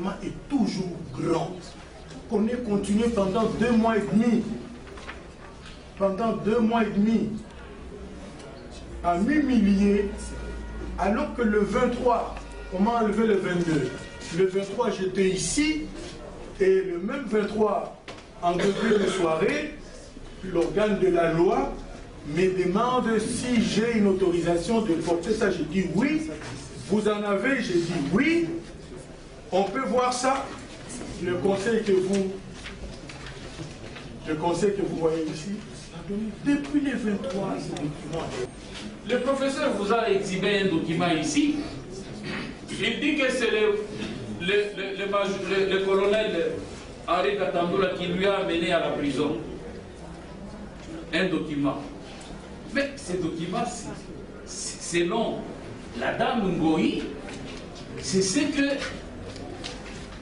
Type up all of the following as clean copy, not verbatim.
l'enfermement est toujours grand. Qu'on ait continué pendant 2 mois et demi. Pendant 2 mois et demi. À m'humilier, alors que le 23, on m'a enlevé le 22. Le 23, j'étais ici, et le même 23, en début de soirée, l'organe de la loi me demande si j'ai une autorisation de porter ça. J'ai dit oui. Vous en avez? J'ai dit oui. On peut voir ça. Le conseil que vous voyez ici, depuis les 23, ce document. Le professeur vous a exhibé un document ici. Il dit que c'est le colonel Henri Katandoula qui lui a amené à la prison. Un document. Mais ce document, selon la dame Ngoï,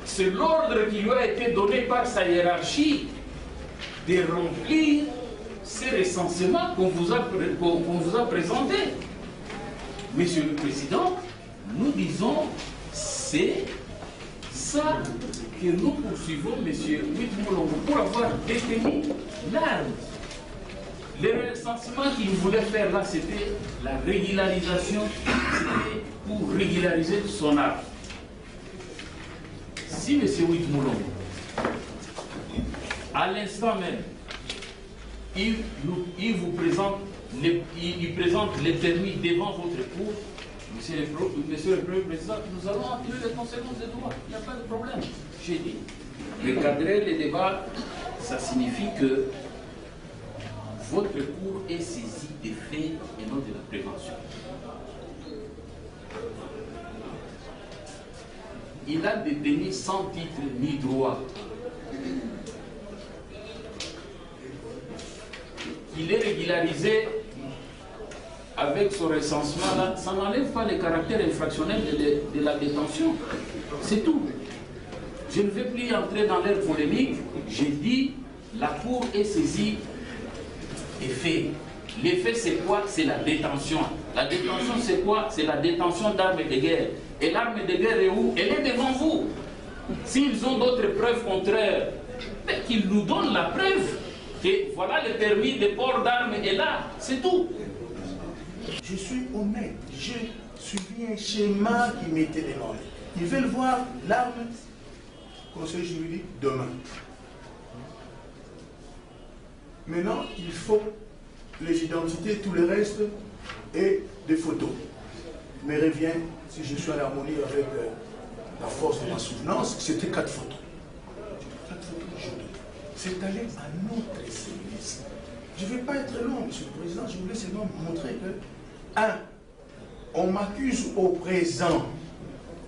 c'est l'ordre qui lui a été donné par sa hiérarchie de remplir ces recensements qu'on vous a présentés. Monsieur le Président, nous disons, c'est ça que nous poursuivons, monsieur Witmoulongo, pour avoir détenu l'arme. Le recensement qu'il voulait faire là, c'était la régularisation, c'était pour régulariser son arme. Si monsieur Witmoulongo, à l'instant même, il vous présente, il présente les permis devant votre cour, monsieur le Premier Président, nous allons appuyer les conséquences des droits, il n'y a pas de problème. J'ai dit, recadrer les débats, ça signifie que votre cour est saisie des faits et non de la prévention. Il a détenu sans titre ni droit. Il est régularisé avec ce recensement-là, ça n'enlève pas le caractère infractionnel de la détention. C'est tout. Je ne vais plus entrer dans l'air polémique. J'ai dit, la Cour est saisie des faits. Les faits, c'est quoi? C'est la détention. La détention, c'est quoi? C'est la détention d'armes de guerre. Et l'arme de guerre est où? Elle est devant vous. S'ils ont d'autres preuves contraires, qu'ils nous donnent la preuve. Et voilà, le permis de port d'armes est là, c'est tout. Je suis honnête, j'ai suivi un schéma qui m'était demandé. Ils veulent voir l'arme, conseil juridique, demain. Maintenant, il faut les identités, tout le reste, et des photos. Mais revient, si je suis en harmonie avec la force de ma souvenance, c'était 4 photos. 4 photos que je donne. C'est allé à notre service. Je ne vais pas être long, Monsieur le Président, je voulais seulement montrer que, 1, on m'accuse au présent,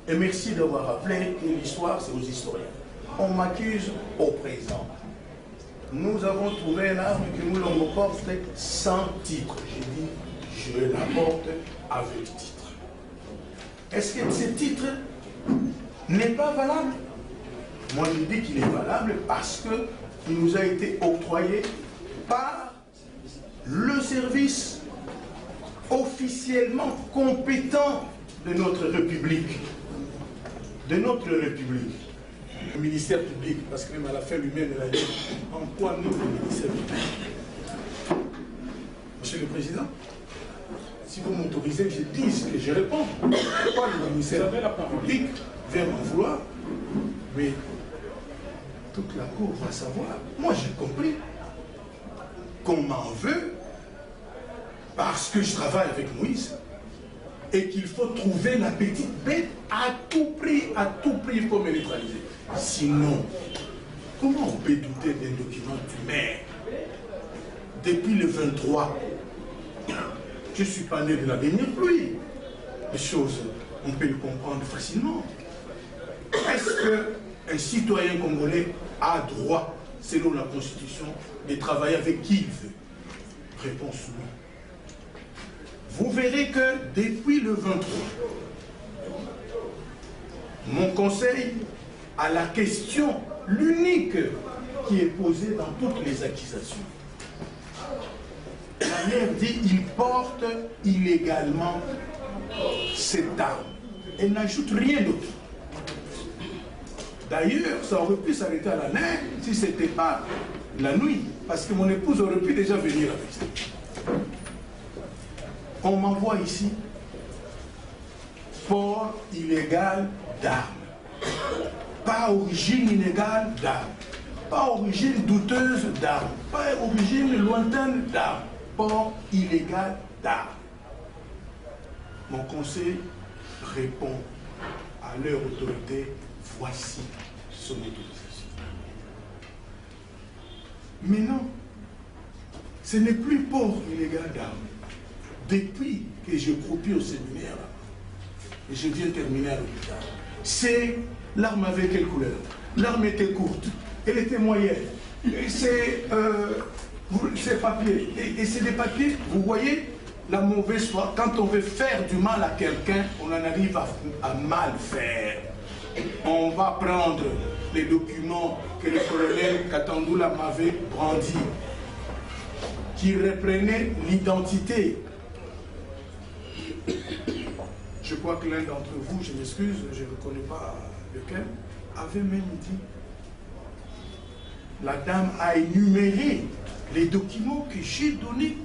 et merci d'avoir rappelé que l'histoire, c'est aux historiens. On m'accuse au présent. Nous avons trouvé une arme que nous l'on porte sans titre. J'ai dit, je la porte avec titre. Est-ce que ce titre n'est pas valable? Moi, je dis qu'il est valable parce qu'il nous a été octroyé par le service officiellement compétent de notre République. De notre République. Le ministère public, parce que même à la fin lui-même, il a dit en quoi nous, le ministère public. Monsieur le Président, si vous m'autorisez, je dis ce que je réponds. Pourquoi le ministère public vient m'en vouloir? Mais toute la cour va savoir. Moi, j'ai compris qu'on m'en veut parce que je travaille avec Moïse et qu'il faut trouver la petite bête à tout prix, il faut me neutraliser. Sinon, comment on peut douter d'un document du maire? Depuis le 23, je ne suis pas né de la dernière pluie. Les choses, on peut le comprendre facilement. Est-ce qu'un citoyen congolais a droit, selon la Constitution, de travailler avec qui il veut? Réponse oui. Vous verrez que depuis le 23, mon conseil à la question, l'unique qui est posée dans toutes les accusations. La mère dit il porte illégalement cette arme. Elle n'ajoute rien d'autre. D'ailleurs, ça aurait pu s'arrêter à la mer si ce n'était pas la nuit, parce que mon épouse aurait pu déjà venir avec ça. On m'envoie ici port illégal d'armes. Pas origine illégale d'armes. Pas origine douteuse d'armes. Pas origine lointaine d'armes. Port illégal d'armes. Mon conseil répond à leur autorité, voici son autorisation. Mais non, ce n'est plus port illégal d'armes. Depuis que je croupis au séminaire, et je viens terminer à l'hôpital, c'est l'arme avait quelle couleur? L'arme était courte, elle était moyenne. C'est papier. Et c'est des papiers, vous voyez, la mauvaise foi, quand on veut faire du mal à quelqu'un, on en arrive à mal faire. On va prendre les documents que le colonel Katandoula m'avait brandis, qui reprenaient l'identité. Je crois que l'un d'entre vous, je m'excuse, je ne reconnais pas lequel, avait même dit, la dame a énuméré les documents que j'ai donnés.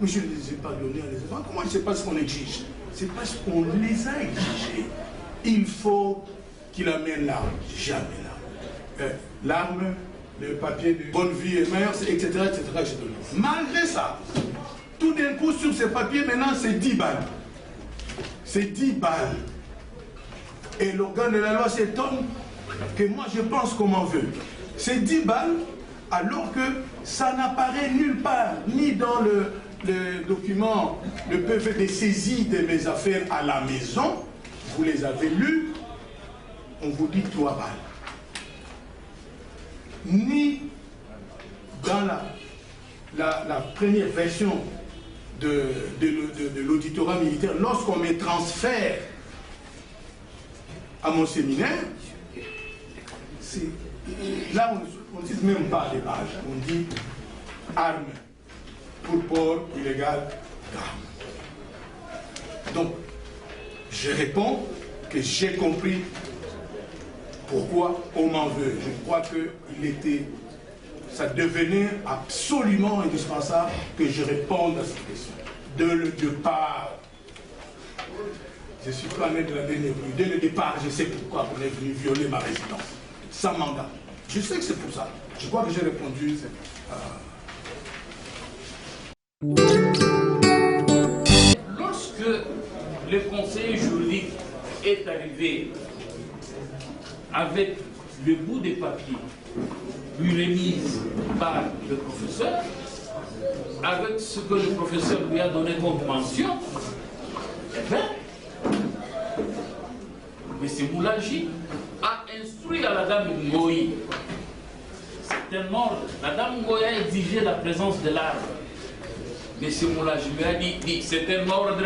Mais je ne les ai pas donnés à les enfants. Comment c'est pas ce qu'on exige? C'est parce qu'on les a exigés. Il faut qu'il amène l'arme. Jamais l'arme. L'arme, le papier de bonne vie et mœurs, etc., etc., j'ai donné. Malgré ça, tout d'un coup sur ces papiers, maintenant c'est 10 balles. C'est 10 balles. Et l'organe de la loi s'étonne que moi je pense qu'on m'en veut. C'est 10 balles alors que ça n'apparaît nulle part, ni dans le document, le PV des saisies de mes affaires à la maison. Vous les avez lus, on vous dit 3 balles. Ni dans la première version de l'auditorat militaire, lorsqu'on me transfère à mon séminaire, là on ne dit même pas des pages, on dit armes pour port illégal d'armes. Donc, je réponds que j'ai compris pourquoi on m'en veut. Je crois que ça devenait absolument indispensable que je réponde à cette question. Dès le départ, je ne suis pas né de la dernière nuit. Dès le départ, je sais pourquoi on est venu violer ma résidence. Sans mandat. Je sais que c'est pour ça. Je crois que j'ai répondu. Lorsque le conseiller juridique est arrivé avec le bout des papiers lui remise par le professeur, avec ce que le professeur lui a donné comme mention, eh bien, M. Moulaji a instruit à la dame Ngoï. C'est un ordre. La dame Ngoï a exigé la présence de l'arme. M. Moulaji lui a dit c'est un ordre,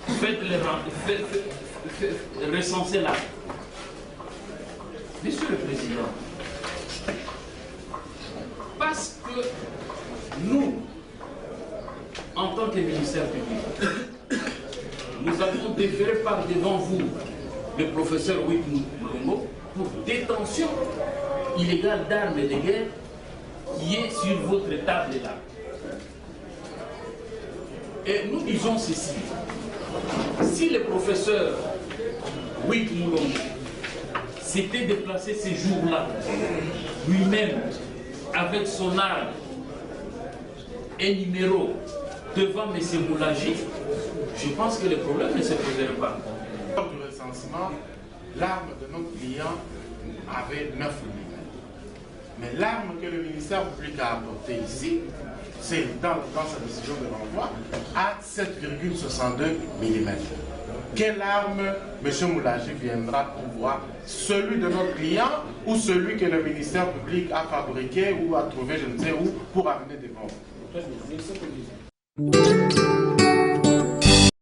faites recenser l'arme. Monsieur le Président, parce que nous, en tant que ministère public, nous avons déféré par devant vous le professeur Wit Mulongo pour détention illégale d'armes et de guerre qui est sur votre table là. Et nous disons ceci, si le professeur Wit Mulongo s'était déplacé ces jours-là, lui-même, avec son arme et numéro devant M. Moulaji, je pense que le problème ne se poserait pas. Lors du recensement, l'arme de notre client avait 9 mm. Mais l'arme que le ministère public a apportée ici, c'est dans sa décision de renvoi, à 7,62 mm. Quelle arme M. Moulaji viendra pouvoir? Celui de notre client ou celui que le ministère public a fabriqué ou a trouvé je ne sais où pour amener devant vous?